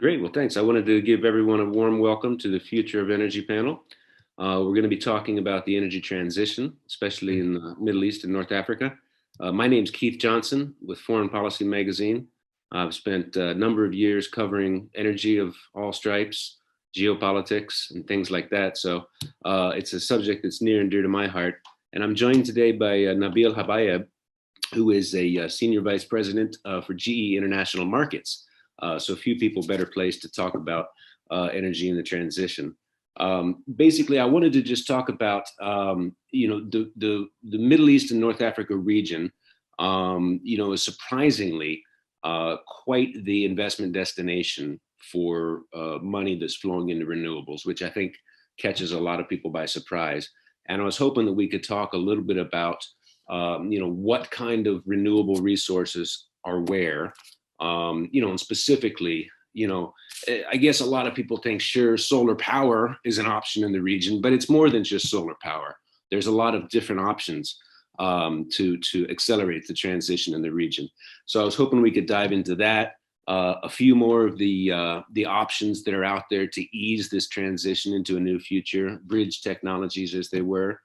Great. Well, thanks. I wanted to give everyone a warm welcome to the Future of Energy panel. We're going to be talking about the energy transition, especially in the Middle East and North Africa. My name's Keith Johnson with Foreign Policy Magazine. I've spent a number of years covering energy of all stripes, geopolitics, and things like that. So it's a subject that's near and dear to my heart. And I'm joined today by Nabil Habayeb, who is a senior vice president for GE International Markets. So few people better placed to talk about energy in the transition. Basically, I wanted to just talk about the Middle East and North Africa region. Is surprisingly quite the investment destination for money that's flowing into renewables, which I think catches a lot of people by surprise. And I was hoping that we could talk a little bit about what kind of renewable resources are where. And specifically, I guess a lot of people think, sure, solar power is an option in the region, but it's more than just solar power. There's a lot of different options to accelerate the transition in the region. So I was hoping we could dive into that, a few more of the options that are out there to ease this transition into a new future, bridge technologies as they were.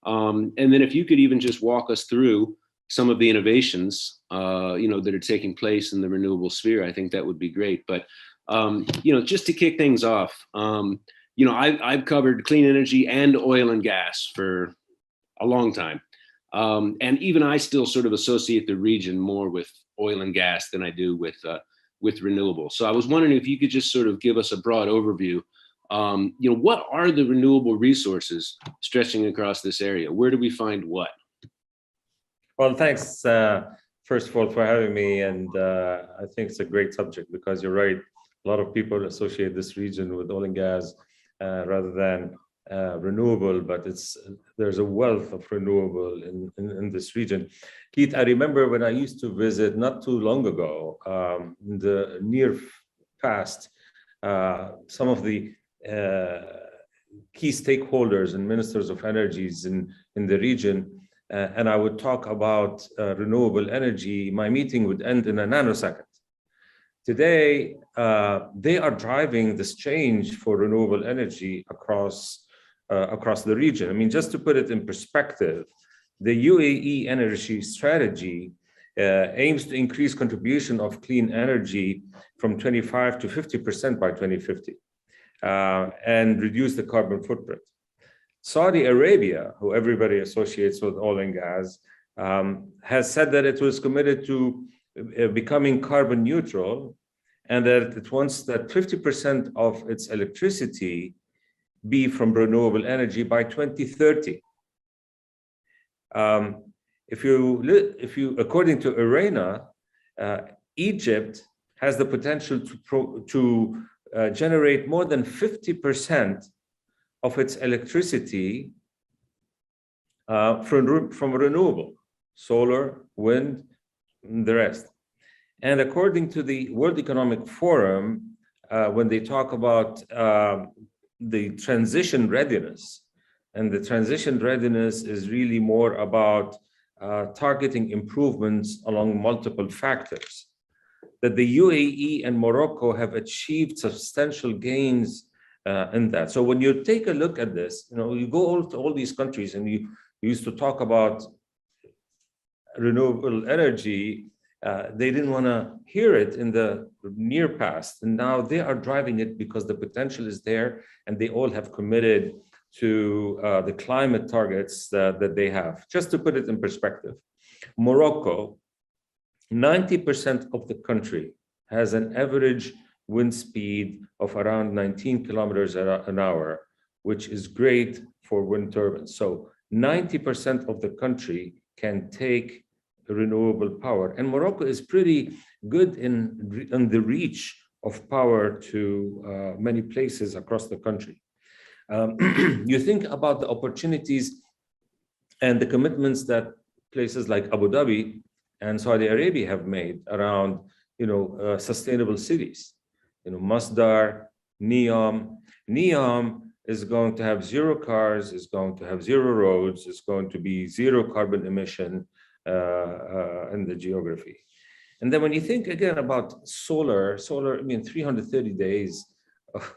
And then if you could even just walk us through some of the innovations, that are taking place in the renewable sphere, I think that would be great. But, just to kick things off, I've covered clean energy and oil and gas for a long time. And even I still sort of associate the region more with oil and gas than I do with renewable. So I was wondering if you could just sort of give us a broad overview. What are the renewable resources stretching across this area? Where do we find what? Well, thanks, first of all, for having me. And I think it's a great subject because you're right. A lot of people associate this region with oil and gas rather than renewable, but there's a wealth of renewable in this region. Keith, I remember when I used to visit not too long ago, in the near past, some of the key stakeholders and ministers of energies in the region, and I would talk about renewable energy, my meeting would end in a nanosecond. Today, they are driving this change for renewable energy across the region. I mean, just to put it in perspective, the UAE energy strategy aims to increase contribution of clean energy from 25 to 50% by 2050 and reduce the carbon footprint. Saudi Arabia, who everybody associates with oil and gas, has said that it was committed to becoming carbon neutral and that it wants that 50% of its electricity be from renewable energy by 2030. If you, according to IRENA, Egypt has the potential to generate more than 50% of its electricity from renewable, solar, wind, and the rest. And according to the World Economic Forum, when they talk about the transition readiness, and the transition readiness is really more about targeting improvements along multiple factors, that the UAE and Morocco have achieved substantial gains in that. So when you take a look at this, you go to all these countries and you used to talk about renewable energy, they didn't want to hear it in the near past. And now they are driving it because the potential is there and they all have committed to the climate targets that they have. Just to put it in perspective, Morocco, 90% of the country has an average wind speed of around 19 kilometers an hour, which is great for wind turbines. So 90% of the country can take renewable power. And Morocco is pretty good in the reach of power to many places across the country. You think about the opportunities and the commitments that places like Abu Dhabi and Saudi Arabia have made around, sustainable cities. Masdar, Neom. Neom is going to have zero cars, is going to have zero roads, it's going to be zero carbon emission in the geography. And then when you think again about solar, I mean, 330 days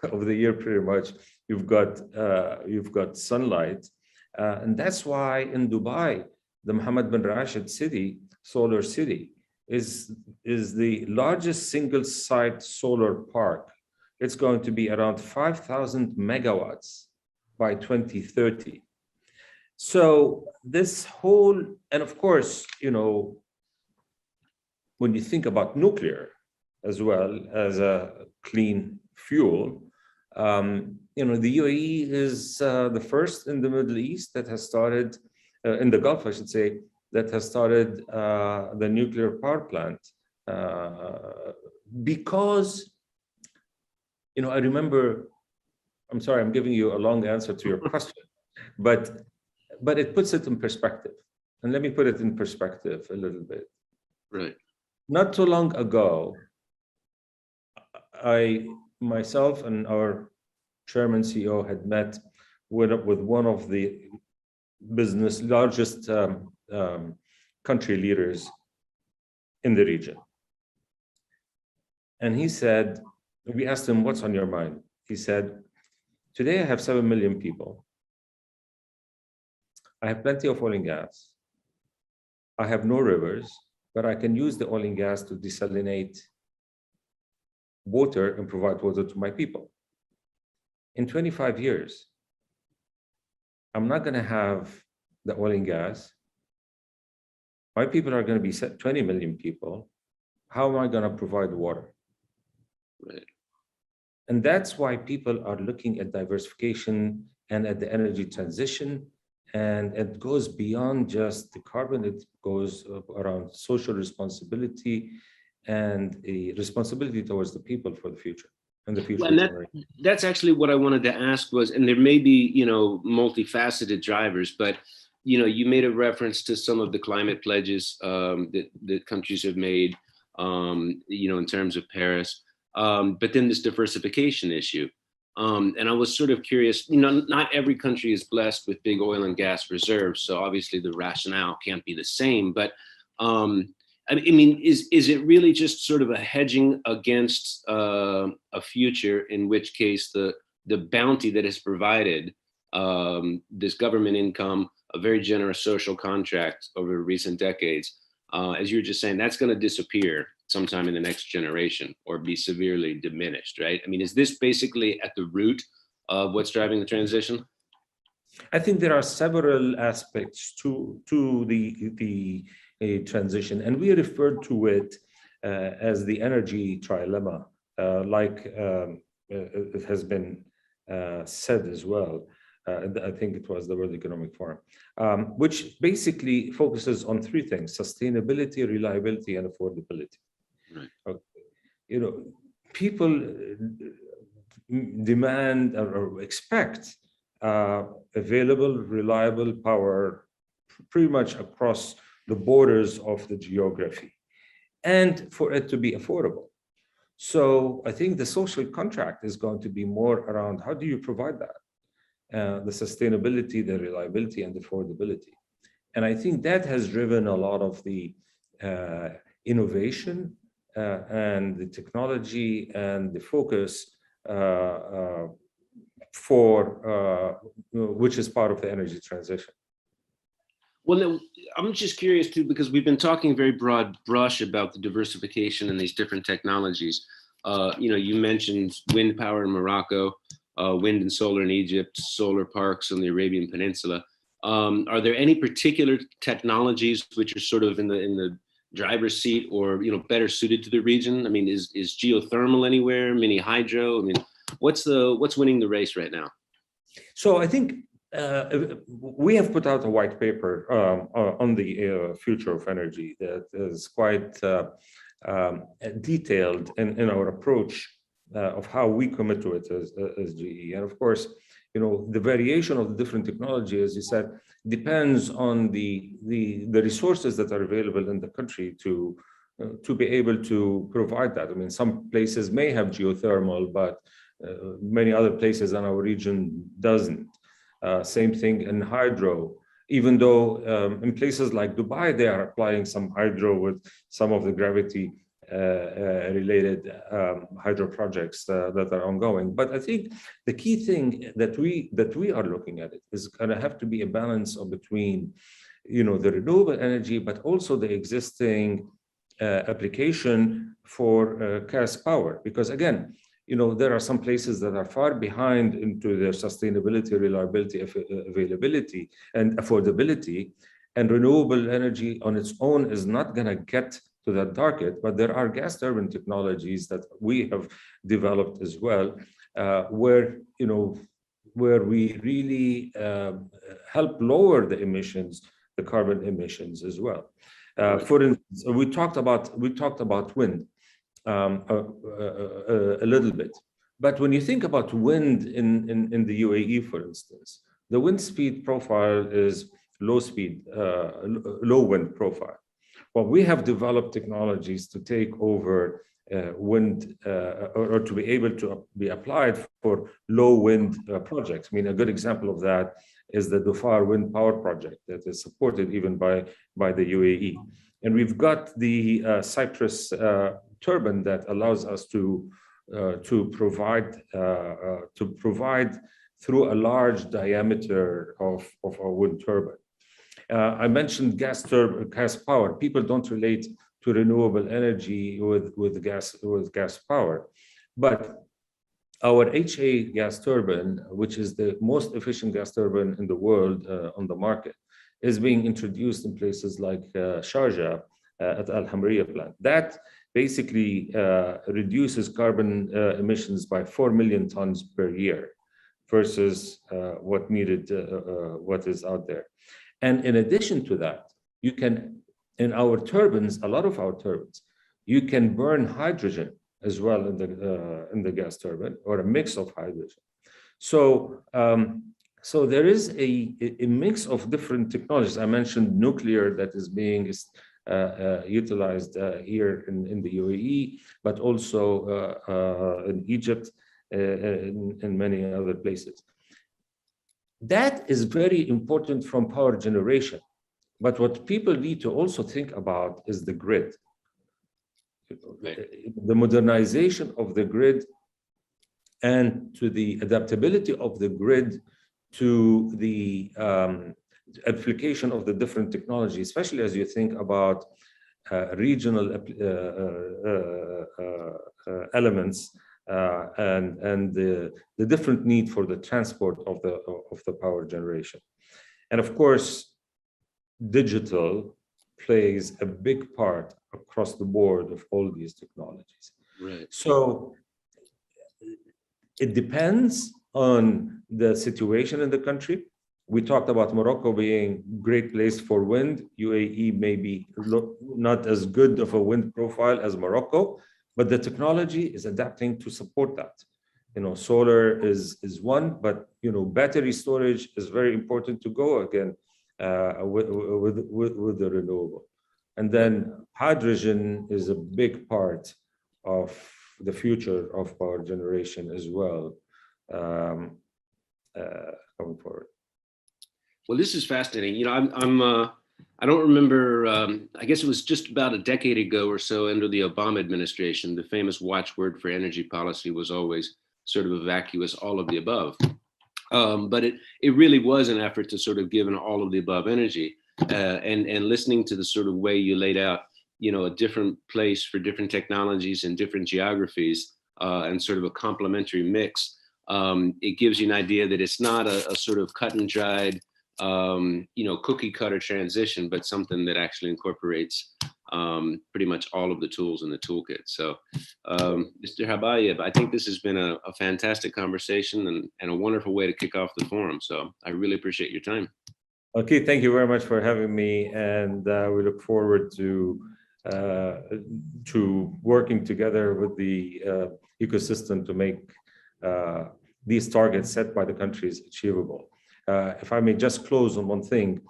of the year, pretty much, you've got sunlight. And that's why in Dubai, the Mohammed bin Rashid city, solar city, is the largest single site solar park. It's going to be around 5,000 megawatts by 2030. So this whole, and of course, when you think about nuclear as well as a clean fuel, the UAE is the first in the Middle East that has started, in the Gulf, I should say, that has started the nuclear power plant. Because, I remember, I'm sorry, I'm giving you a long answer to your question, but it puts it in perspective. And let me put it in perspective a little bit. Right. Not too long ago, myself and our chairman CEO had met with one of the largest country leaders in the region. And he said, we asked him, what's on your mind? He said, today I have 7 million people. I have plenty of oil and gas. I have no rivers, but I can use the oil and gas to desalinate water and provide water to my people. In 25 years, I'm not going to have the oil and gas. My people are going to be 20 million people. How am I going to provide water? Right. And that's why people are looking at diversification and at the energy transition. And it goes beyond just the carbon. It goes around social responsibility and a responsibility towards the people for the future and the future. Well, and that's actually what I wanted to ask was, and there may be, multifaceted drivers, but, you made a reference to some of the climate pledges that countries have made, in terms of Paris, but then this diversification issue. And I was sort of curious, not every country is blessed with big oil and gas reserves. So obviously the rationale can't be the same, but I mean, is it really just sort of a hedging against a future in which case the bounty that is provided, this government income, a very generous social contract over recent decades, as you were just saying, that's going to disappear sometime in the next generation or be severely diminished, right? I mean, is this basically at the root of what's driving the transition? I think there are several aspects to the transition, and we referred to it as the energy trilemma, like it has been said as well. I think it was the World Economic Forum, which basically focuses on three things: sustainability, reliability, and affordability. Right. People demand or expect available, reliable power pretty much across the borders of the geography, and for it to be affordable. So I think the social contract is going to be more around how do you provide that? The sustainability, the reliability, and the affordability. And I think that has driven a lot of the innovation and the technology and the focus which is part of the energy transition. Well, I'm just curious too, because we've been talking very broad brush about the diversification and these different technologies. You mentioned wind power in Morocco, wind and solar in Egypt, solar parks on the Arabian Peninsula. Are there any particular technologies which are sort of in the driver's seat or better suited to the region? I mean, is geothermal anywhere? Mini hydro? I mean, what's winning the race right now? So I think we have put out a white paper on the future of energy that is quite detailed in our approach of how we commit to it as GE. And of course, the variation of the different technology, as you said, depends on the resources that are available in the country to be able to provide that. I mean, some places may have geothermal, but many other places in our region doesn't. Same thing in hydro. even though in places like Dubai, they are applying some hydro with some of the gravity related hydro projects that are ongoing. But I think the key thing that we are looking at it is going to have to be a balance of between, the renewable energy, but also the existing application for gas power. Because again, there are some places that are far behind into their sustainability, reliability, availability, and affordability. And renewable energy on its own is not going to get to that target, but there are gas turbine technologies that we have developed as well, where we really help lower the emissions, the carbon emissions as well. For instance, we talked about wind a little bit, but when you think about wind in the UAE, for instance, the wind speed profile is low wind profile. Well, we have developed technologies to take over wind or to be able to be applied for low wind projects. I mean, a good example of that is the Dhofar wind power project that is supported even by the UAE. And we've got the Cyprus turbine that allows us to provide through a large diameter of a wind turbine. I mentioned gas power. People don't relate to renewable energy with gas power, but our HA gas turbine, which is the most efficient gas turbine in the world on the market, is being introduced in places like Sharjah at Al Hamriya plant. That basically reduces carbon emissions by 4 million tons per year versus what is out there. And in addition to that, you can, in our turbines, a lot of our turbines, you can burn hydrogen as well in the gas turbine, or a mix of hydrogen. So there is a mix of different technologies. I mentioned nuclear that is being utilized here in the UAE, but also in Egypt and many other places. That is very important from power generation. But what people need to also think about is the grid. The modernization of the grid and to the adaptability of the grid to the application of the different technologies, especially as you think about regional elements and the different need for the transport of the power generation. And of course, digital plays a big part across the board of all these technologies. Right. So it depends on the situation in the country. We talked about Morocco being a great place for wind. UAE may be not as good of a wind profile as Morocco, but the technology is adapting to support that. Solar is one, but battery storage is very important to go again with the renewable. And then hydrogen is a big part of the future of power generation as well, going forward. Well, this is fascinating. I don't remember, I guess it was just about a decade ago or so under the Obama administration, the famous watchword for energy policy was always sort of a vacuous all of the above. But it really was an effort to sort of give an all of the above energy and listening to the sort of way you laid out, a different place for different technologies and different geographies and sort of a complementary mix. It gives you an idea that it's not a sort of cut and dried, cookie cutter transition, but something that actually incorporates pretty much all of the tools in the toolkit. So, Mr. Habayeb, I think this has been a fantastic conversation and a wonderful way to kick off the forum. So I really appreciate your time. Okay, thank you very much for having me, and we look forward to working together with the ecosystem to make these targets set by the countries achievable. If I may just close on one thing,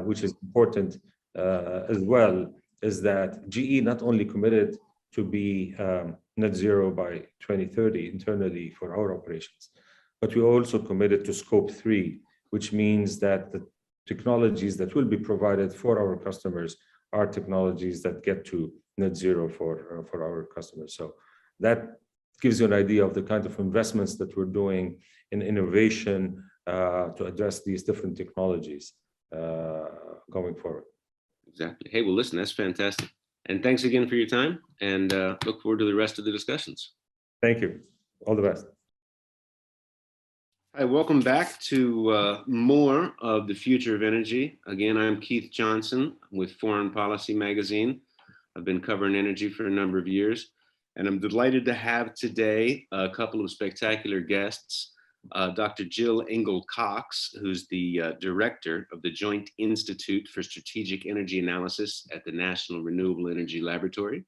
which is important as well, is that GE not only committed to be net zero by 2030 internally for our operations, but we also committed to scope 3, which means that the technologies that will be provided for our customers are technologies that get to net zero for our customers. So that gives you an idea of the kind of investments that we're doing in innovation to address these different technologies going forward. Exactly. Hey, well, listen, that's fantastic. And thanks again for your time, and look forward to the rest of the discussions. Thank you. All the best. Hi, welcome back to more of the Future of Energy. Again, I'm Keith Johnson with Foreign Policy Magazine. I've been covering energy for a number of years, and I'm delighted to have today a couple of spectacular guests. Dr. Jill Engel-Cox, who's the director of the Joint Institute for Strategic Energy Analysis at the National Renewable Energy Laboratory,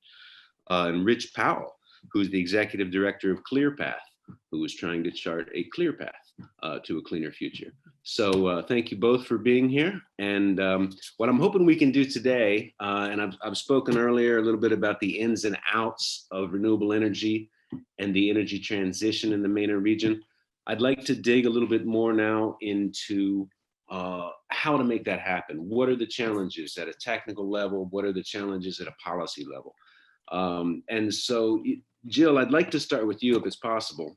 and Rich Powell, who's the executive director of ClearPath, who is trying to chart a clear path to a cleaner future. So thank you both for being here. And what I'm hoping we can do today, and I've spoken earlier a little bit about the ins and outs of renewable energy and the energy transition in the MENA region. I'd like to dig a little bit more now into how to make that happen. What are the challenges at a technical level? What are the challenges at a policy level? And so, Jill, I'd like to start with you if it's possible.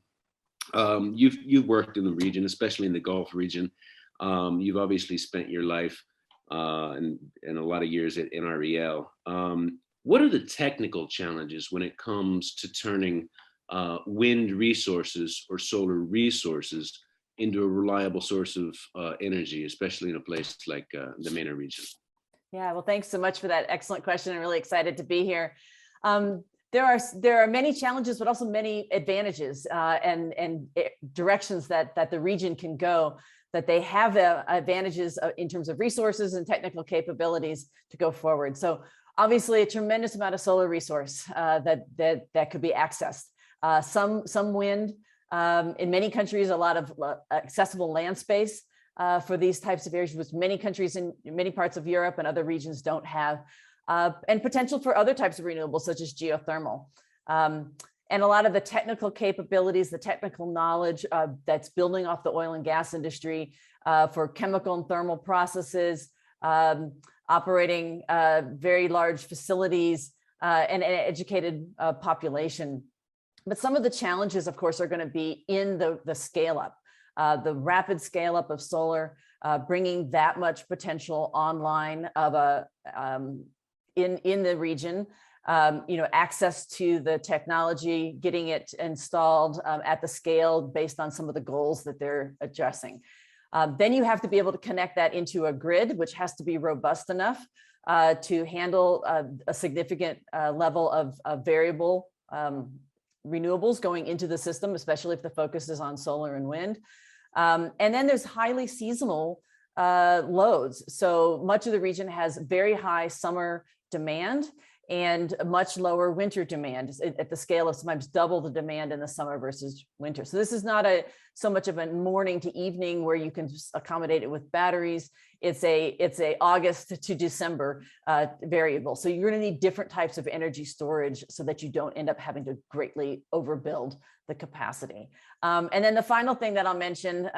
You've worked in the region, especially in the Gulf region. You've obviously spent your life and a lot of years at NREL. What are the technical challenges when it comes to turning wind resources or solar resources into a reliable source of energy, especially in a place like the MENA region? Yeah, well, thanks so much for that excellent question. I'm really excited to be here. There are many challenges, but also many advantages and directions that the region can go, that they have advantages in terms of resources and technical capabilities to go forward. So obviously a tremendous amount of solar resource that could be accessed. Some wind, in many countries, a lot of accessible land space for these types of areas, which many countries in many parts of Europe and other regions don't have. And potential for other types of renewables, such as geothermal. And a lot of the technical capabilities, the technical knowledge that's building off the oil and gas industry for chemical and thermal processes, operating very large facilities and an educated population. But some of the challenges, of course, are going to be in the scale up, the rapid scale up of solar, bringing that much potential online of in the region, access to the technology, getting it installed at the scale based on some of the goals that they're addressing. Then you have to be able to connect that into a grid, which has to be robust enough to handle a significant level of variable renewables going into the system, especially if the focus is on solar and wind. And then there's highly seasonal loads. So much of the region has very high summer demand and much lower winter demand at the scale of sometimes double the demand in the summer versus winter. So this is not so much of a morning to evening where you can just accommodate it with batteries. It's a August to December variable. So you're going to need different types of energy storage so that you don't end up having to greatly overbuild the capacity. And then the final thing that I'll mention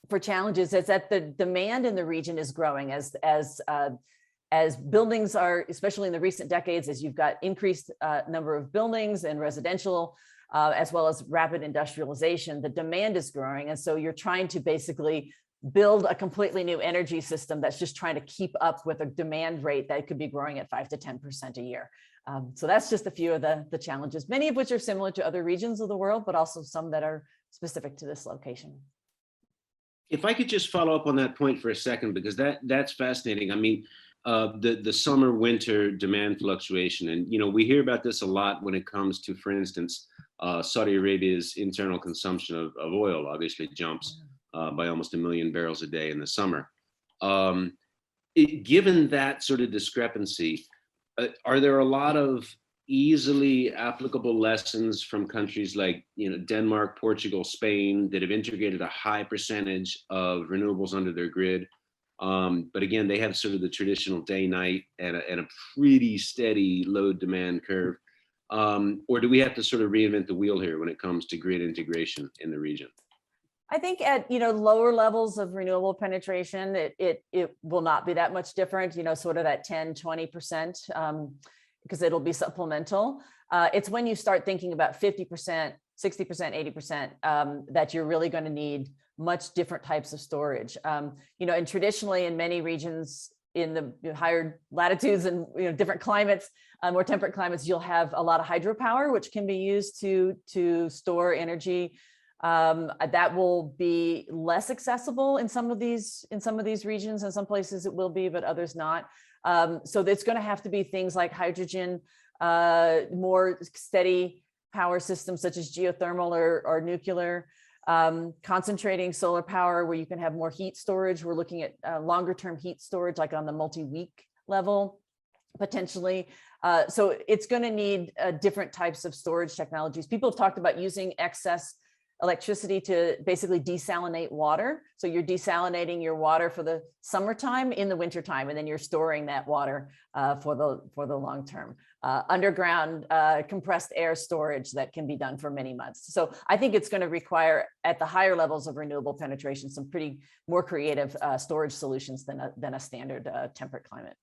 for challenges is that the demand in the region is growing as buildings are, especially in the recent decades, as you've got increased number of buildings and residential, as well as rapid industrialization, the demand is growing. And so you're trying to basically build a completely new energy system that's just trying to keep up with a demand rate that could be growing at 5 to 10% a year. So that's just a few of the challenges, many of which are similar to other regions of the world, but also some that are specific to this location. If I could just follow up on that point for a second, because that's fascinating. I mean, the summer winter demand fluctuation, and we hear about this a lot when it comes to, for instance, Saudi Arabia's internal consumption of oil obviously jumps by almost 1 million barrels a day in the summer. Given that sort of discrepancy, are there a lot of easily applicable lessons from countries like Denmark, Portugal, Spain that have integrated a high percentage of renewables under their grid? But again, they have sort of the traditional day-night and a pretty steady load demand curve. Or do we have to sort of reinvent the wheel here when it comes to grid integration in the region? I think at lower levels of renewable penetration, it will not be that much different, sort of that 10-20%, because it'll be supplemental. It's when you start thinking about 50%, 60%, 80%, that you're really going to need much different types of storage. And traditionally in many regions in the higher latitudes and different climates, more temperate climates, you'll have a lot of hydropower, which can be used to store energy. That will be less accessible in some of these regions. In some places it will be, but others not. So it's going to have to be things like hydrogen, more steady power systems such as geothermal or nuclear, concentrating solar power where you can have more heat storage. We're looking at longer term heat storage, like on the multi-week level, potentially. So it's going to need different types of storage technologies. People have talked about using excess electricity to basically desalinate water. So you're desalinating your water for the summertime in the wintertime, and then you're storing that water for the long term. Underground compressed air storage that can be done for many months. So I think it's going to require, at the higher levels of renewable penetration, some pretty more creative storage solutions than a standard temperate climate.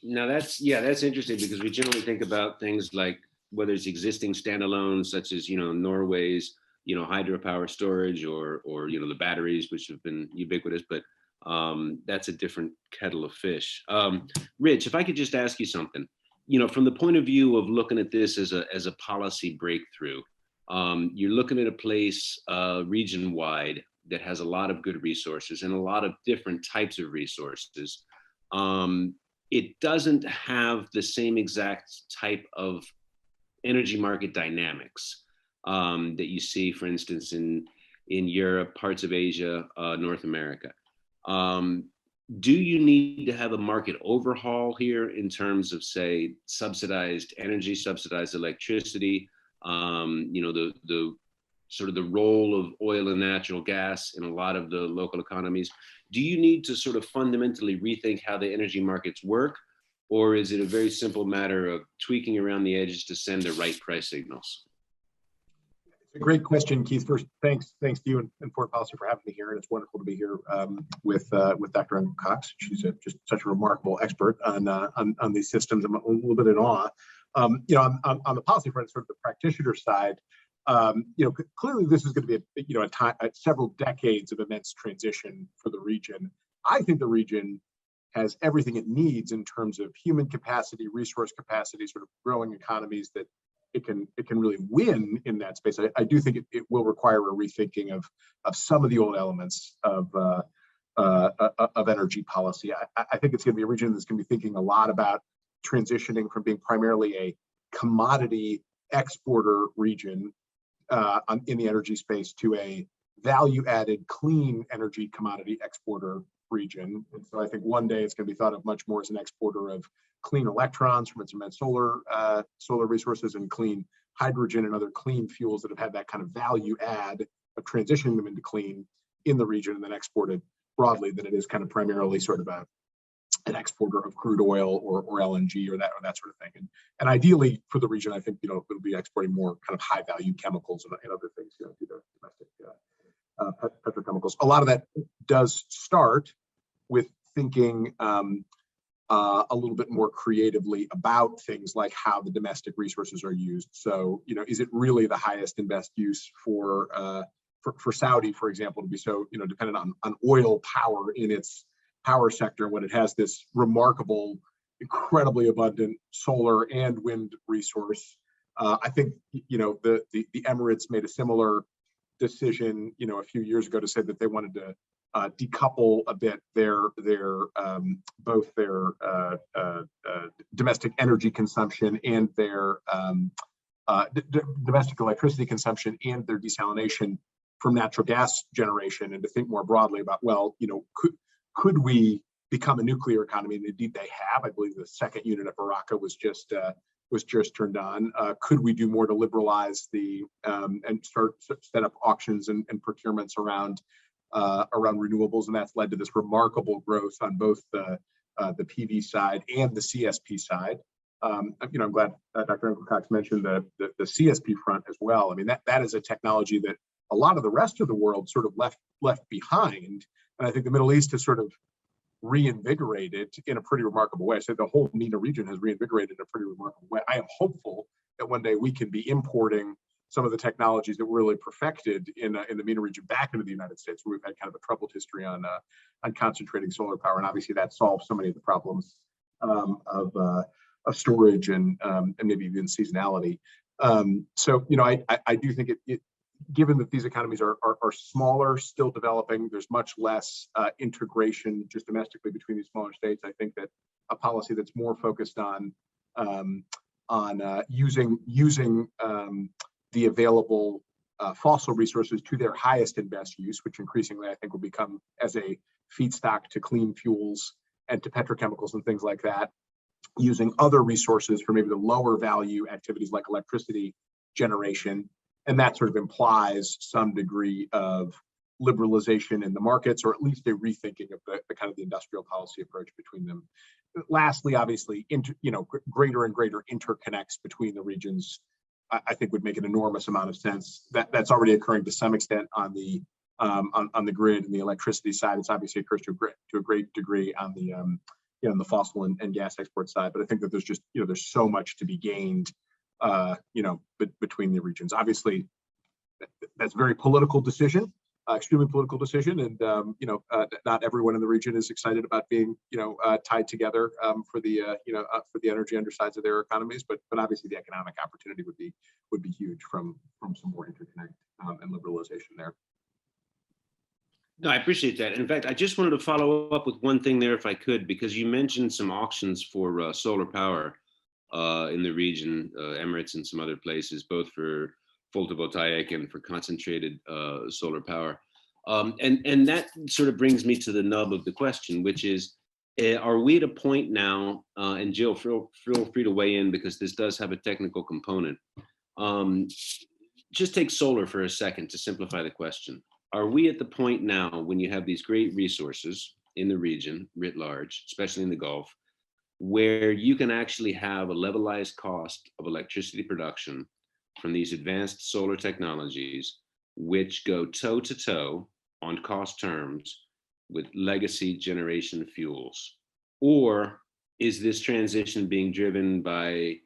Now that's interesting, because we generally think about things like whether it's existing standalones such as Norway's hydropower storage or the batteries, which have been ubiquitous, but that's a different kettle of fish. Rich, if I could just ask you something, from the point of view of looking at this as a policy breakthrough, you're looking at a place region-wide that has a lot of good resources and a lot of different types of resources. It doesn't have the same exact type of energy market dynamics that you see, for instance, in Europe, parts of Asia, North America. Do you need to have a market overhaul here in terms of, say, subsidized energy, subsidized electricity, the sort of the role of oil and natural gas in a lot of the local economies? Do you need to sort of fundamentally rethink how the energy markets work? Or is it a very simple matter of tweaking around the edges to send the right price signals? It's a great question, Keith. First, thanks to you and Foreign Policy for having me here. And it's wonderful to be here with Dr. Engel-Cox. She's just such a remarkable expert on these systems. I'm a little bit in awe. On the policy front, sort of the practitioner side, clearly this is going to be several decades of immense transition for the region. I think the region has everything it needs in terms of human capacity, resource capacity, sort of growing economies that it can really win in that space. I do think it will require a rethinking of some of the old elements of energy policy. I think it's going to be a region that's going to be thinking a lot about transitioning from being primarily a commodity exporter region in the energy space to a value-added clean energy commodity exporter region. And so I think one day it's going to be thought of much more as an exporter of clean electrons from its immense solar resources and clean hydrogen and other clean fuels that have had that kind of value add of transitioning them into clean in the region and then exported broadly, than it is kind of primarily sort of an exporter of crude oil or LNG or that sort of thing. And ideally for the region, I think it'll be exporting more kind of high value chemicals and other things, to the domestic petrochemicals. A lot of that does start with thinking a little bit more creatively about things like how the domestic resources are used. So, is it really the highest and best use for Saudi, for example, to be so dependent on oil power in its power sector when it has this remarkable, incredibly abundant solar and wind resource? I think the Emirates made a similar decision a few years ago to say that they wanted to decouple a bit both their domestic energy consumption and their domestic electricity consumption and their desalination from natural gas generation, and to think more broadly about, could we become a nuclear economy? And indeed they have. I believe the second unit at Baraka was just turned on. Could we do more to liberalize and set up auctions and procurements around renewables? And that's led to this remarkable growth on both the PV side and the CSP side. I'm glad Dr. Engel-Cox mentioned the CSP front as well. I mean, that is a technology that a lot of the rest of the world sort of left behind. And I think the Middle East has sort of reinvigorated in a pretty remarkable way. So the whole MENA region has reinvigorated in a pretty remarkable way. I am hopeful that one day we can be importing some of the technologies that were really perfected in the MENA region back into the United States, where we've had kind of a troubled history on concentrating solar power, and obviously that solves so many of the problems of storage and maybe even seasonality. So I do think it given that these economies are smaller, still developing, there's much less integration just domestically between these smaller states. I think that a policy that's more focused on using the available fossil resources to their highest and best use, which increasingly I think will become as a feedstock to clean fuels and to petrochemicals and things like that, using other resources for maybe the lower value activities like electricity generation. And that sort of implies some degree of liberalization in the markets, or at least a rethinking of the kind of the industrial policy approach between them. Lastly, obviously, greater and greater interconnects between the regions, I think would make an enormous amount of sense. That's already occurring to some extent on the grid and the electricity side. It's obviously occurs to a great degree on the the fossil and gas export side. But I think that there's just there's so much to be gained between the regions. Obviously, that's a very political decision, extremely political decision, and not everyone in the region is excited about being tied together for the energy undersides of their economies. But obviously, the economic opportunity would be huge from some more interconnect and liberalization there. No, I appreciate that. In fact, I just wanted to follow up with one thing there, if I could, because you mentioned some auctions for solar power in the region, Emirates and some other places, both for photovoltaic and for concentrated solar power. And that sort of brings me to the nub of the question, which is, are we at a point now, and Jill, feel free to weigh in because this does have a technical component. Just take solar for a second to simplify the question. Are we at the point now when you have these great resources in the region writ large, especially in the Gulf, where you can actually have a levelized cost of electricity production from these advanced solar technologies, which go toe to toe on cost terms with legacy generation fuels? Or is this transition being driven by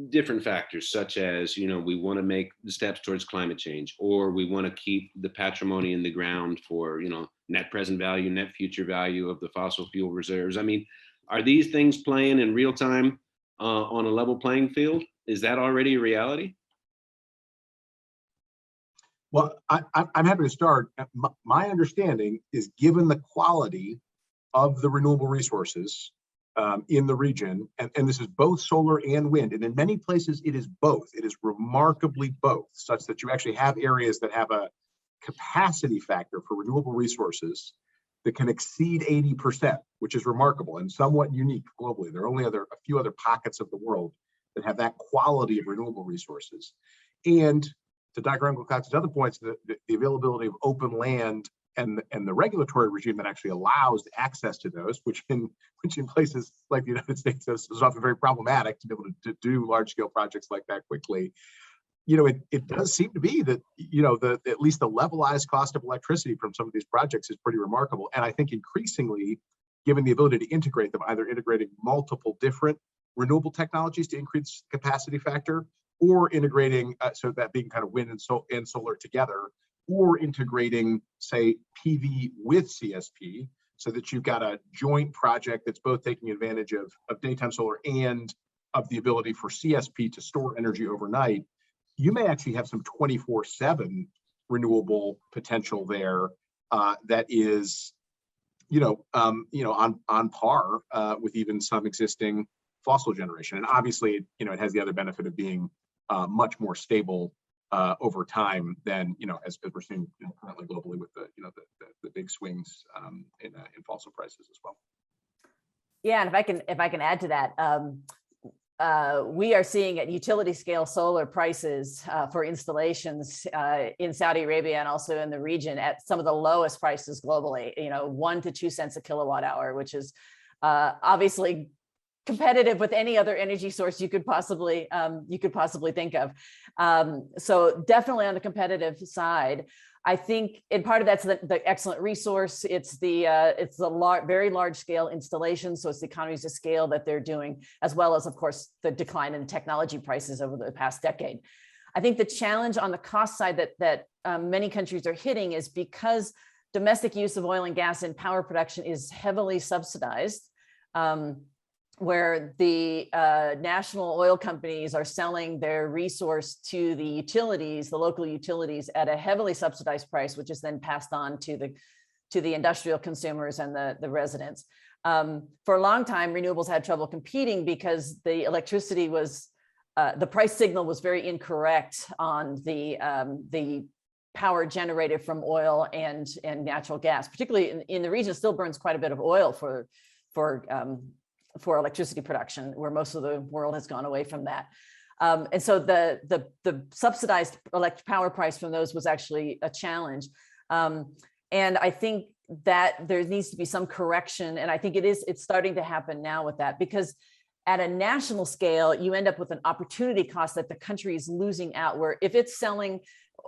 different factors, such as, we want to make the steps towards climate change, or we want to keep the patrimony in the ground for, net present value, net future value of the fossil fuel reserves? I mean, are these things playing in real time on a level playing field? Is that already a reality? Well, I'm happy to start. My understanding is, given the quality of the renewable resources in the region, and this is both solar and wind, and in many places it is both. It is remarkably both, such that you actually have areas that have a capacity factor for renewable resources that can exceed 80%, which is remarkable and somewhat unique globally. There are only a few other pockets of the world that have that quality of renewable resources. And to Dr. Engel-Cox's other points, the availability of open land and the regulatory regime that actually allows access to those, which in places like the United States is often very problematic to be able to do large scale projects like that quickly. It does seem to be that at least the levelized cost of electricity from some of these projects is pretty remarkable. And I think increasingly, given the ability to integrate them, either integrating multiple different renewable technologies to increase capacity factor, or integrating so that being kind of wind and solar together, or integrating, say, PV with CSP, so that you've got a joint project that's both taking advantage of daytime solar and of the ability for CSP to store energy overnight. You may actually have some 24/7 renewable potential there that is, on par with even some existing fossil generation. And obviously, it has the other benefit of being much more stable over time than as we're seeing currently globally with the big swings in fossil prices as well. Yeah, and if I can add to that, we are seeing at utility scale solar prices for installations in Saudi Arabia and also in the region at some of the lowest prices globally. 1 to 2 cents a kilowatt hour, which is obviously competitive with any other energy source you could possibly think of. So definitely on the competitive side. I think, and part of that's the excellent resource. It's the very large scale installation. So it's the economies of scale that they're doing, as well as, of course, the decline in technology prices over the past decade. I think the challenge on the cost side that many countries are hitting is because domestic use of oil and gas in power production is heavily subsidized, where the national oil companies are selling their resource to the utilities, the local utilities, at a heavily subsidized price, which is then passed on to the industrial consumers and the residents. For a long time, renewables had trouble competing because the electricity was, the price signal was very incorrect on the power generated from oil and natural gas, particularly in the region. Still burns quite a bit of oil for electricity production, where most of the world has gone away from that. And so the subsidized power price from those was actually a challenge. And I think that there needs to be some correction. And I think it's starting to happen now with that, because at a national scale, you end up with an opportunity cost that the country is losing out, where if it's selling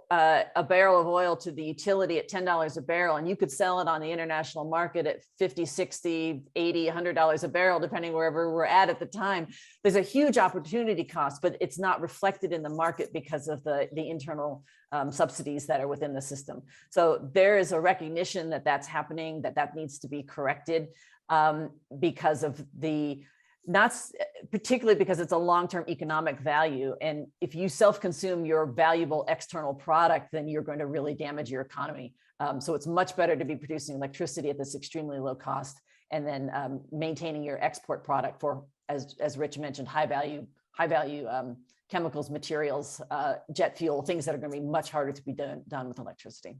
a barrel of oil to the utility at $10 a barrel, and you could sell it on the international market at $50, $60, $80, $100 a barrel, depending wherever we're at the time, there's a huge opportunity cost, but it's not reflected in the market because of the internal subsidies that are within the system. So there is a recognition that that's happening, that needs to be corrected because of not particularly because it's a long-term economic value. And if you self-consume your valuable external product, then you're going to really damage your economy. So it's much better to be producing electricity at this extremely low cost, and then maintaining your export product for, as Rich mentioned, high value chemicals, materials, jet fuel, things that are going to be much harder to be done with electricity.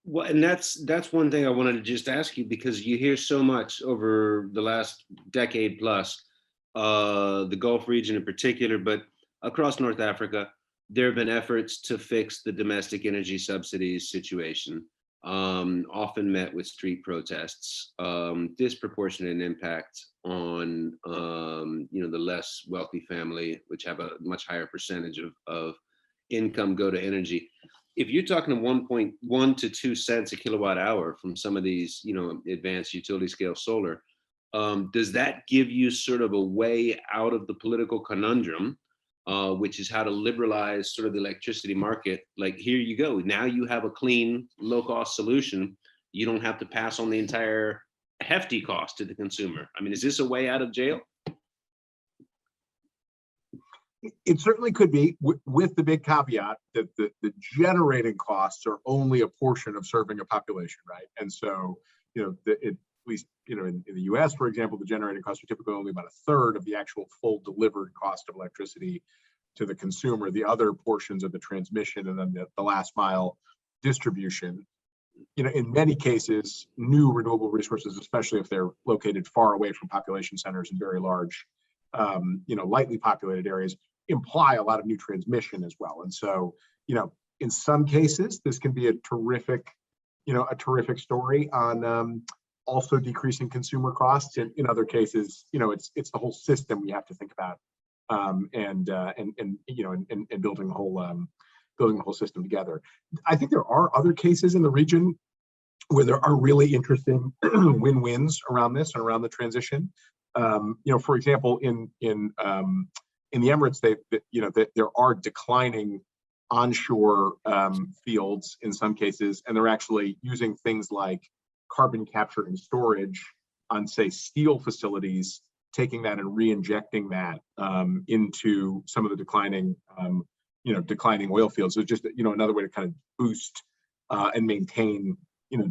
Well, and that's one thing I wanted to just ask you, because you hear so much over the last decade plus, the Gulf region in particular, but across North Africa, there have been efforts to fix the domestic energy subsidies situation, often met with street protests, disproportionate impact on the less wealthy family, which have a much higher percentage of income go to energy. If you're talking 1.1 to 2 cents a kilowatt hour from some of these, advanced utility scale solar, does that give you sort of a way out of the political conundrum, which is how to liberalize sort of the electricity market? Like, here you go. Now you have a clean, low cost solution. You don't have to pass on the entire hefty cost to the consumer. I mean, is this a way out of jail? It certainly could be, with the big caveat that the generating costs are only a portion of serving a population, right? And so, at least, in the US, for example, the generating costs are typically only about a third of the actual full delivered cost of electricity to the consumer. The other portions of the transmission and then the last mile distribution. In many cases, new renewable resources, especially if they're located far away from population centers in very large, lightly populated areas, imply a lot of new transmission as well. And so, in some cases, this can be a terrific story on also decreasing consumer costs. In other cases, it's the whole system we have to think about, and building the whole system together. I think there are other cases in the region where there are really interesting win-wins around this and around the transition. For example, in the Emirates, there are declining onshore fields in some cases, and they're actually using things like carbon capture and storage on, say, steel facilities, taking that and re-injecting that into some of the declining oil fields. So just another way to kind of boost and maintain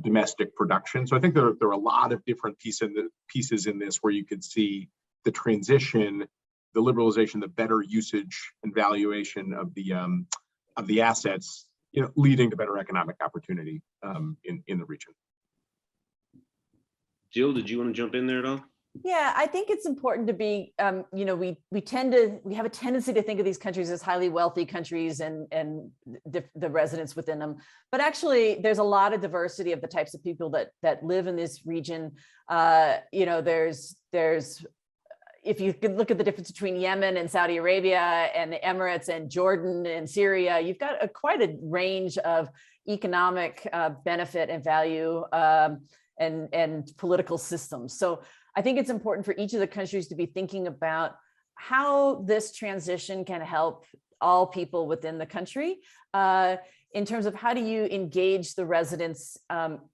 domestic production. So I think there are a lot of different pieces in this where you could see the transition, the liberalization, the better usage and valuation of the assets, leading to better economic opportunity in the region. Jill, did you want to jump in there at all? Yeah, I think it's important to be, we have a tendency to think of these countries as highly wealthy countries and the residents within them. But actually, there's a lot of diversity of the types of people that live in this region. There's if you could look at the difference between Yemen and Saudi Arabia and the Emirates and Jordan and Syria, you've got quite a range of economic benefit and value and political systems. So I think it's important for each of the countries to be thinking about how this transition can help all people within the country in terms of how do you engage the residents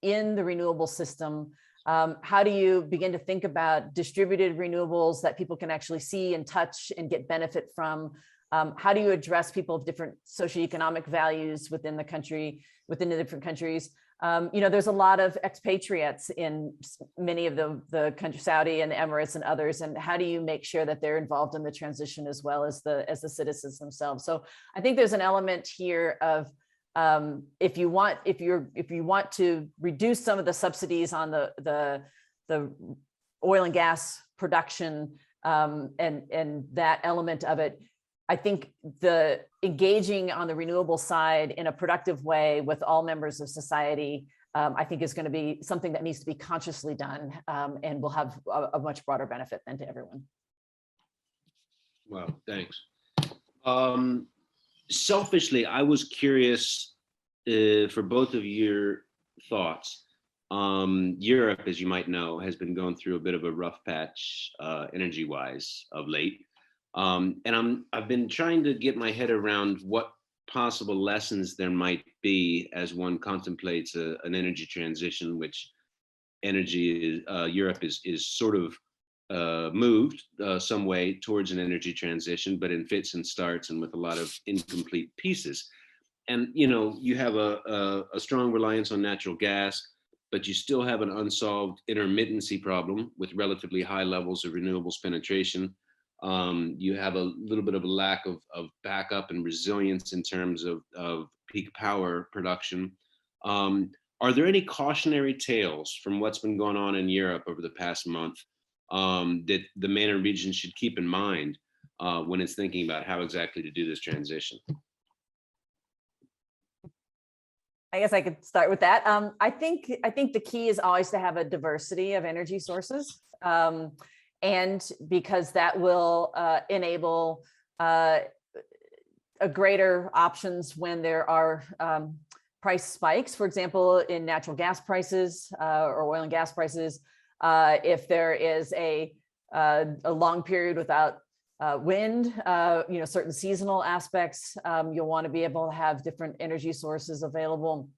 in the renewable system. How do you begin to think about distributed renewables that people can actually see and touch and get benefit from? How do you address people of different socioeconomic values within the country, within the different countries? There's a lot of expatriates in many of the countries, Saudi and the Emirates and others, and how do you make sure that they're involved in the transition as well as the citizens themselves? So I think there's an element here of if you want to reduce some of the subsidies on the oil and gas production and that element of it, I think the engaging on the renewable side in a productive way with all members of society, I think is going to be something that needs to be consciously done and will have a much broader benefit than to everyone. Wow, thanks. Selfishly, I was curious for both of your thoughts. Europe, as you might know, has been going through a bit of a rough patch energy-wise of late. And I've been trying to get my head around what possible lessons there might be as one contemplates an energy transition, which Europe is sort of moved some way towards an energy transition, but in fits and starts and with a lot of incomplete pieces. And you have a strong reliance on natural gas, but you still have an unsolved intermittency problem with relatively high levels of renewables penetration. You have a little bit of a lack of backup and resilience in terms of peak power production. Are there any cautionary tales from what's been going on in Europe over the past month that the MENA region should keep in mind when it's thinking about how exactly to do this transition? I guess I could start with that. I think the key is always to have a diversity of energy sources. And because that will enable a greater options when there are price spikes, for example, in natural gas prices or oil and gas prices. If there is a long period without wind, certain seasonal aspects, you'll want to be able to have different energy sources available.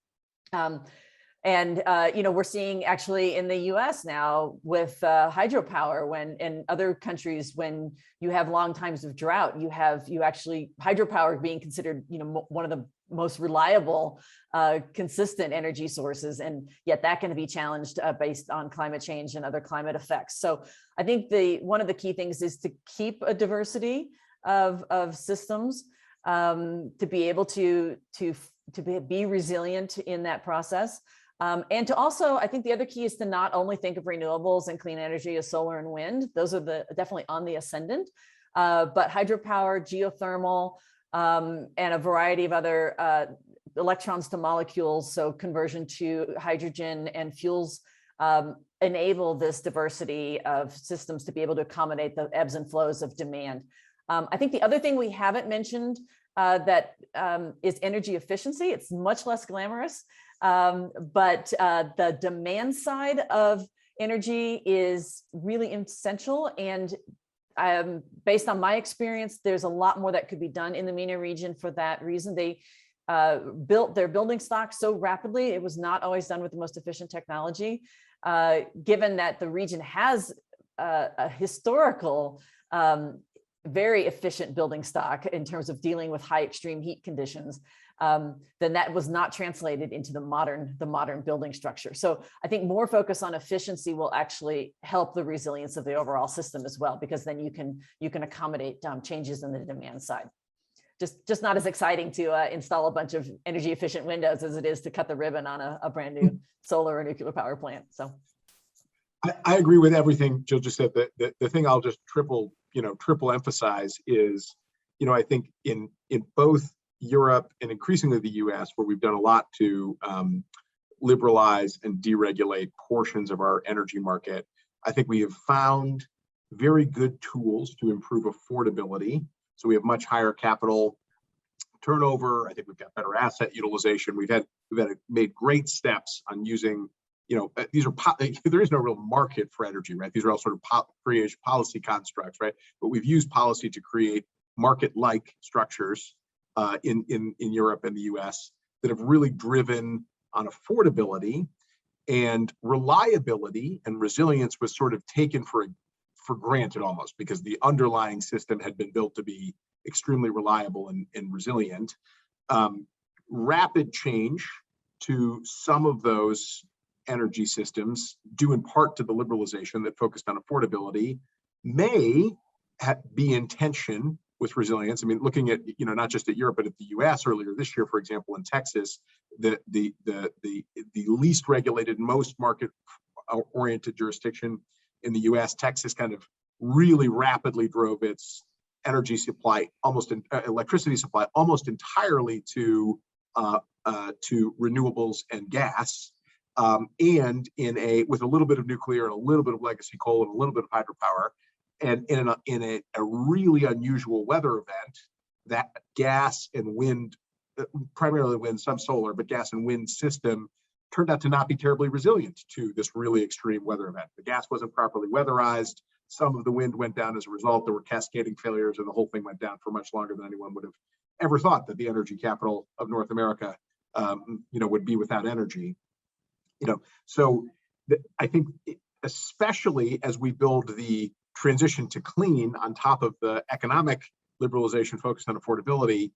We're seeing actually in the US now with hydropower, when in other countries, when you have long times of drought, you actually hydropower being considered, one of the most reliable, consistent energy sources. And yet that can be challenged based on climate change and other climate effects. So I think one of the key things is to keep a diversity of systems, to be able to be resilient in that process. And to also, I think the other key is to not only think of renewables and clean energy as solar and wind. Those are definitely on the ascendant, but hydropower, geothermal, and a variety of other electrons to molecules, so conversion to hydrogen and fuels, enable this diversity of systems to be able to accommodate the ebbs and flows of demand. I think the other thing we haven't mentioned that is energy efficiency. It's much less glamorous. But the demand side of energy is really essential. And based on my experience, there's a lot more that could be done in the MENA region for that reason. They built their building stock so rapidly. It was not always done with the most efficient technology. Given that the region has a historical, very efficient building stock in terms of dealing with high extreme heat conditions, then that was not translated into the modern building structure. So I think more focus on efficiency will actually help the resilience of the overall system as well, because then you can accommodate changes in the demand side. Just not as exciting to install a bunch of energy efficient windows as it is to cut the ribbon on a brand new solar or nuclear power plant. So I agree with everything Jill just said. The thing I'll just triple emphasize is, I think in both Europe and increasingly the US, where we've done a lot to liberalize and deregulate portions of our energy market, I think we have found very good tools to improve affordability. So we have much higher capital turnover. I think we've got better asset utilization. We've made great steps on using, these are there is no real market for energy, right? These are all sort of free policy constructs, right? But we've used policy to create market-like structures in Europe and the US that have really driven on affordability, and reliability and resilience was sort of taken for granted almost, because the underlying system had been built to be extremely reliable and resilient. Rapid change to some of those energy systems, due in part to the liberalization that focused on affordability, may be in tension with resilience. I mean, looking at, not just at Europe, but at the US earlier this year, for example, in Texas, the least regulated, most market-oriented jurisdiction in the US, Texas kind of really rapidly drove its energy supply, electricity supply, almost entirely to renewables and gas, and with a little bit of nuclear and a little bit of legacy coal and a little bit of hydropower, and in a really unusual weather event, that gas and wind, primarily wind, some solar, but gas and wind system turned out to not be terribly resilient to this really extreme weather event. The gas wasn't properly weatherized. Some of the wind went down as a result. There were cascading failures, and the whole thing went down for much longer than anyone would have ever thought that the energy capital of North America, would be without energy. So I think, especially as we build the transition to clean on top of the economic liberalization focused on affordability,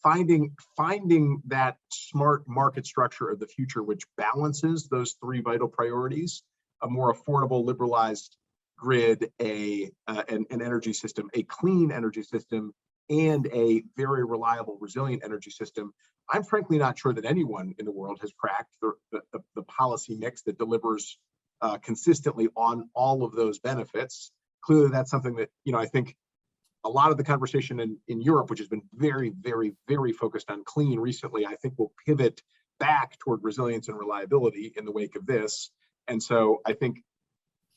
finding that smart market structure of the future, which balances those three vital priorities: a more affordable, liberalized grid, an energy system, a clean energy system, and a very reliable, resilient energy system. I'm frankly not sure that anyone in the world has cracked the policy mix that delivers consistently on all of those benefits. Clearly, that's something that, I think a lot of the conversation in Europe, which has been very, very, very focused on clean recently, I think will pivot back toward resilience and reliability in the wake of this. And so I think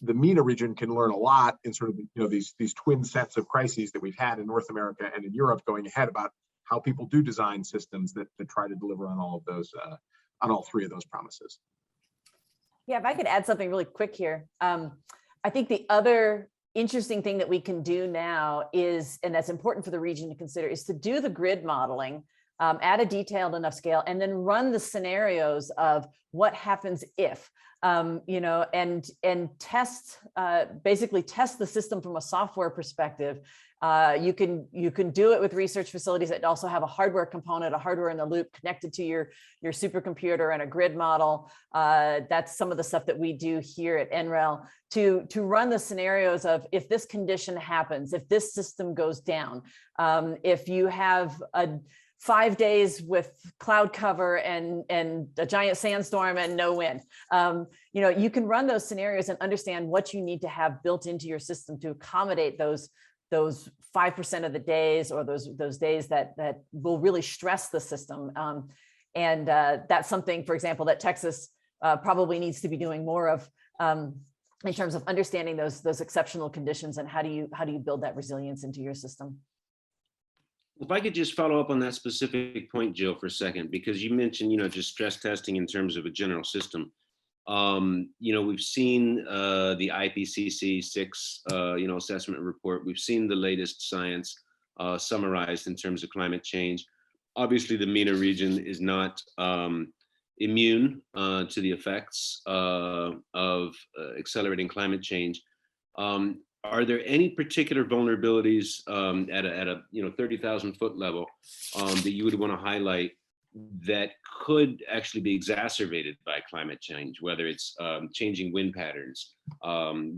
the MENA region can learn a lot in sort of, these twin sets of crises that we've had in North America and in Europe going ahead, about how people do design systems that try to deliver on all of those, on all three of those promises. Yeah, if I could add something really quick here. I think the other interesting thing that we can do now is, and that's important for the region to consider, is to do the grid modeling at a detailed enough scale, and then run the scenarios of what happens if, and test, basically test the system from a software perspective. You can do it with research facilities that also have a hardware component, a hardware in the loop connected to your supercomputer and a grid model. That's some of the stuff that we do here at NREL to run the scenarios of, if this condition happens, if this system goes down, if you have 5 days with cloud cover and a giant sandstorm and no wind. You can run those scenarios and understand what you need to have built into your system to accommodate those 5% of the days, or those days that will really stress the system. And that's something, for example, that Texas probably needs to be doing more of, in terms of understanding those exceptional conditions, and how do you build that resilience into your system. If I could just follow up on that specific point, Jill, for a second, because you mentioned, just stress testing in terms of a general system. We've seen the IPCC 6, assessment report. We've seen the latest science summarized in terms of climate change. Obviously, the MENA region is not immune to the effects of accelerating climate change. Are there any particular vulnerabilities at a 30,000 foot level that you would want to highlight that could actually be exacerbated by climate change, whether it's changing wind patterns,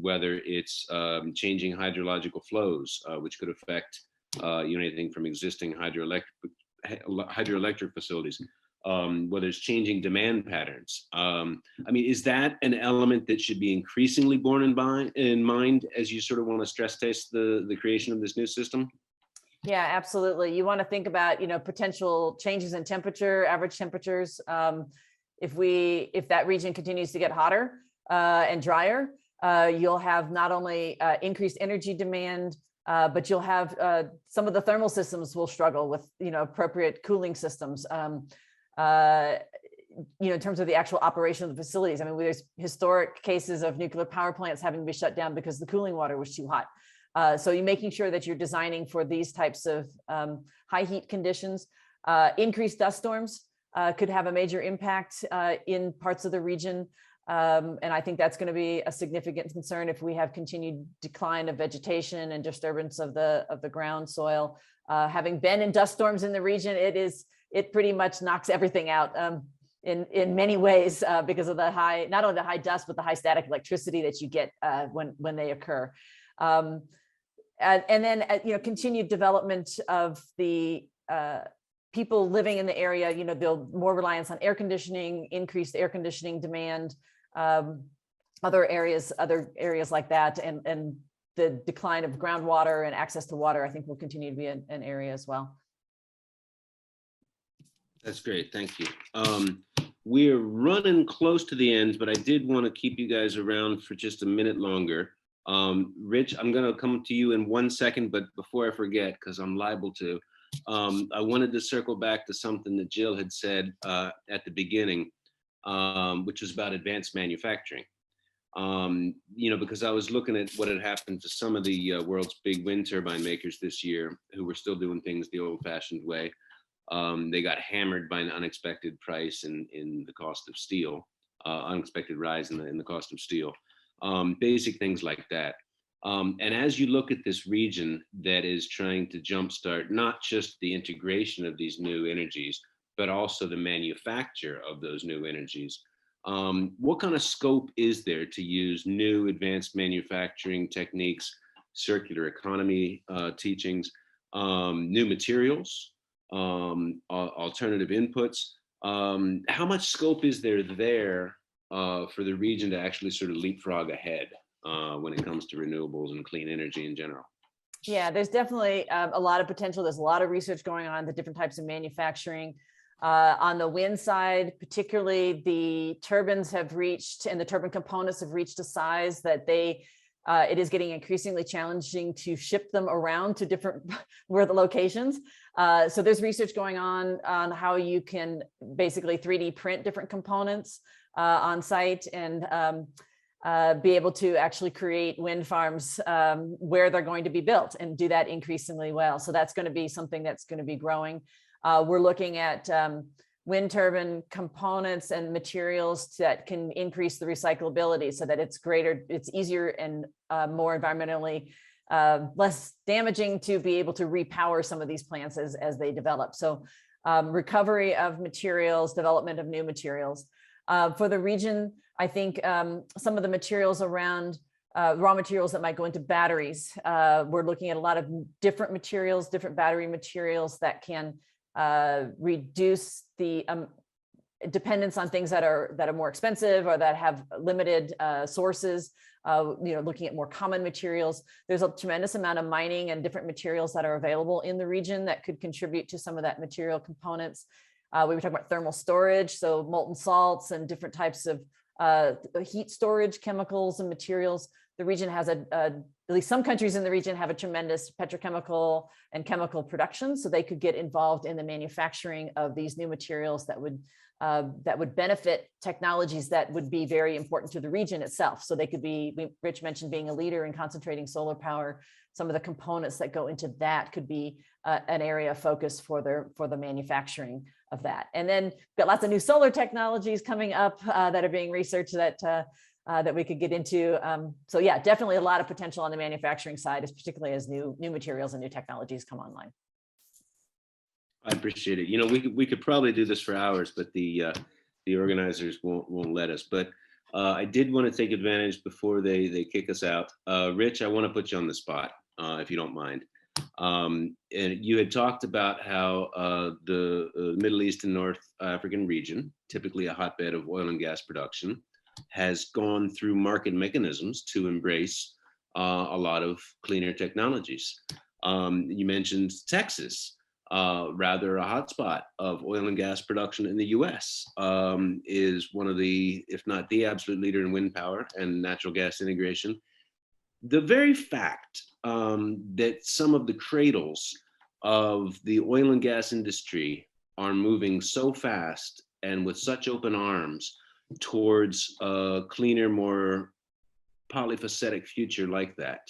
whether it's changing hydrological flows, which could affect anything from existing hydroelectric facilities, whether it's changing demand patterns. Is that an element that should be increasingly borne in mind as you sort of want to stress test the creation of this new system? Yeah, absolutely. You want to think about, potential changes in temperature, average temperatures. If that region continues to get hotter and drier, you'll have not only increased energy demand, but you'll have some of the thermal systems will struggle with, appropriate cooling systems. In terms of the actual operation of the facilities. I mean, there's historic cases of nuclear power plants having to be shut down because the cooling water was too hot. So you're making sure that you're designing for these types of high heat conditions. Increased dust storms could have a major impact in parts of the region. And I think that's going to be a significant concern if we have continued decline of vegetation and disturbance of the ground soil. Having been in dust storms in the region, it pretty much knocks everything out in many ways because of the not only the high dust, but the high static electricity that you get when they occur. And then continued development of the people living in the area, build more reliance on air conditioning, increased air conditioning demand, other areas like that, and the decline of groundwater and access to water, I think, will continue to be an area as well. That's great, thank you. We're running close to the end, but I did want to keep you guys around for just a minute longer. Rich, I'm going to come to you in 1 second, but before I forget, because I'm liable to, I wanted to circle back to something that Jill had said at the beginning, which was about advanced manufacturing. Because I was looking at what had happened to some of the world's big wind turbine makers this year who were still doing things the old-fashioned way. They got hammered by an unexpected price in the cost of steel, unexpected rise in the cost of steel, basic things like that. And as you look at this region that is trying to jumpstart not just the integration of these new energies, but also the manufacture of those new energies, what kind of scope is there to use new advanced manufacturing techniques, circular economy teachings, new materials, alternative inputs? How much scope is there for the region to actually sort of leapfrog ahead when it comes to renewables and clean energy in general? Yeah, there's definitely a lot of potential. There's a lot of research going on the different types of manufacturing. On the wind side, particularly, the turbines have reached, and the turbine components have reached a size that it is getting increasingly challenging to ship them around to different locations. So there's research going on how you can basically 3D print different components on site and be able to actually create wind farms where they're going to be built and do that increasingly well. So that's going to be something that's going to be growing. We're looking at wind turbine components and materials that can increase the recyclability so that it's easier and more environmentally less damaging to be able to repower some of these plants as they develop. So recovery of materials, development of new materials. For the region, I think some of the materials around raw materials that might go into batteries. We're looking at a lot of different materials, different battery materials that can reduce the dependence on things that are more expensive or that have limited sources. Looking at more common materials. There's a tremendous amount of mining and different materials that are available in the region that could contribute to some of that material components. We were talking about thermal storage, so molten salts and different types of heat storage chemicals and materials. The region has at least some countries in the region have a tremendous petrochemical and chemical production, so they could get involved in the manufacturing of these new materials that would benefit technologies that would be very important to the region itself. So they could be, Rich mentioned being a leader in concentrating solar power. Some of the components that go into that could be an area of focus for the manufacturing of that. And then we've got lots of new solar technologies coming up that are being researched that we could get into. So yeah, definitely a lot of potential on the manufacturing side, particularly as new materials and new technologies come online. I appreciate it. We could probably do this for hours, but the organizers won't let us. But I did want to take advantage before they kick us out. Rich, I want to put you on the spot, if you don't mind. And you had talked about how the Middle East and North African region, typically a hotbed of oil and gas production, has gone through market mechanisms to embrace a lot of cleaner technologies. You mentioned Texas. rather a hotspot of oil and gas production in the US, is one of the, if not the absolute leader in wind power and natural gas integration. The very fact that some of the cradles of the oil and gas industry are moving so fast and with such open arms towards a cleaner, more polyphacetic future like that.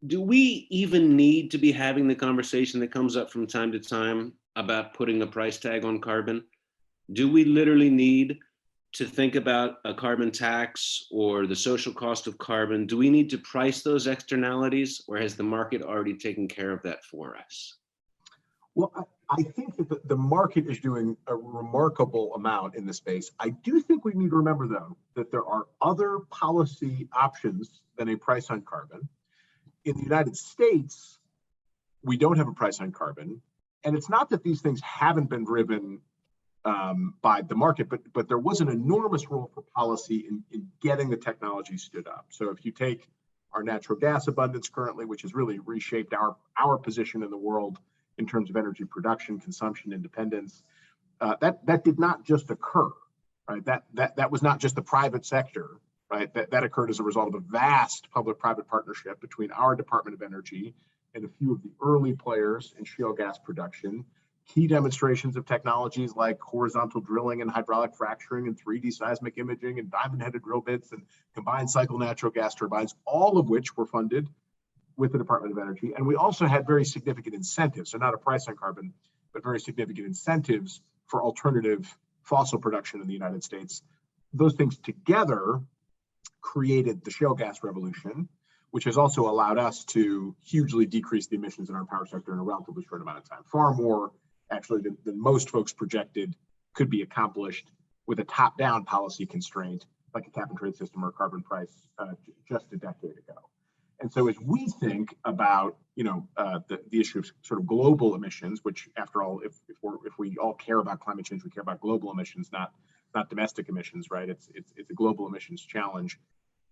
Do we even need to be having the conversation that comes up from time to time about putting a price tag on carbon? Do we literally need to think about a carbon tax or the social cost of carbon? Do we need to price those externalities, or has the market already taken care of that for us? Well, I think that the market is doing a remarkable amount in this space. I do think we need to remember, though, that there are other policy options than a price on carbon. In the United States, we don't have a price on carbon. And it's not that these things haven't been driven by the market, but there was an enormous role for policy in getting the technology stood up. So if you take our natural gas abundance currently, which has really reshaped our position in the world in terms of energy production, consumption, independence, that did not just occur, right? That was not just the private sector, right? That occurred as a result of a vast public-private partnership between our Department of Energy and a few of the early players in shale gas production. Key demonstrations of technologies like horizontal drilling and hydraulic fracturing and 3D seismic imaging and diamond-headed drill bits and combined cycle natural gas turbines, all of which were funded with the Department of Energy. And we also had very significant incentives, so not a price on carbon, but very significant incentives for alternative fossil production in the United States. Those things together created the shale gas revolution, which has also allowed us to hugely decrease the emissions in our power sector in a relatively short amount of time. Far more, actually, than most folks projected could be accomplished with a top-down policy constraint, like a cap and trade system or a carbon price just a decade ago. And so as we think about, the issue of sort of global emissions, which after all, if we all care about climate change, we care about global emissions, not domestic emissions, right? It's a global emissions challenge.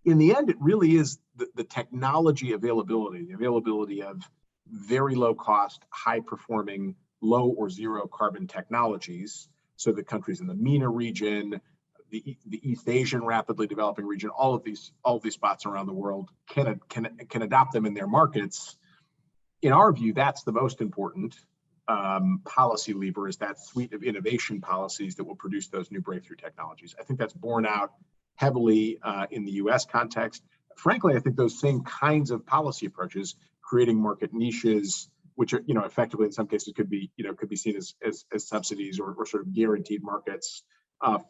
In the end, it really is the technology availability, the availability of very low cost, high performing, low or zero carbon technologies. So the countries in the MENA region, the East Asian rapidly developing region, all of these spots around the world can adopt them in their markets. In our view, that's the most important policy lever, is that suite of innovation policies that will produce those new breakthrough technologies. I think that's borne out heavily in the US context. Frankly, I think those same kinds of policy approaches, creating market niches, which are, effectively in some cases could be seen as subsidies or sort of guaranteed markets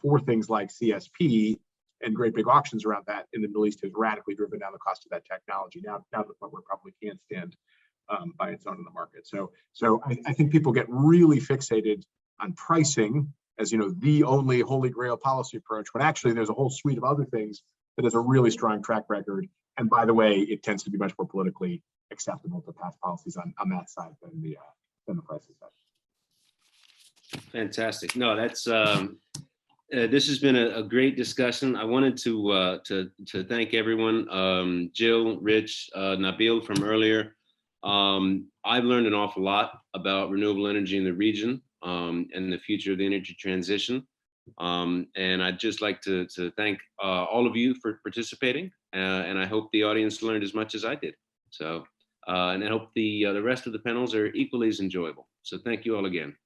for things like CSP and great big auctions around that in the Middle East, has radically driven down the cost of that technology now to the point where it probably can't stand by its own in the market. So I think people get really fixated on pricing as the only holy grail policy approach, when actually there's a whole suite of other things that has a really strong track record. And by the way, it tends to be much more politically acceptable to pass policies on that side than the pricing side. Fantastic. No, that's this has been a great discussion. I wanted to thank everyone, Jill, Rich, Nabil from earlier. I've learned an awful lot about renewable energy in the region and the future of the energy transition. And I'd just like to thank all of you for participating. And I hope the audience learned as much as I did. So, and I hope the rest of the panels are equally as enjoyable. So thank you all again.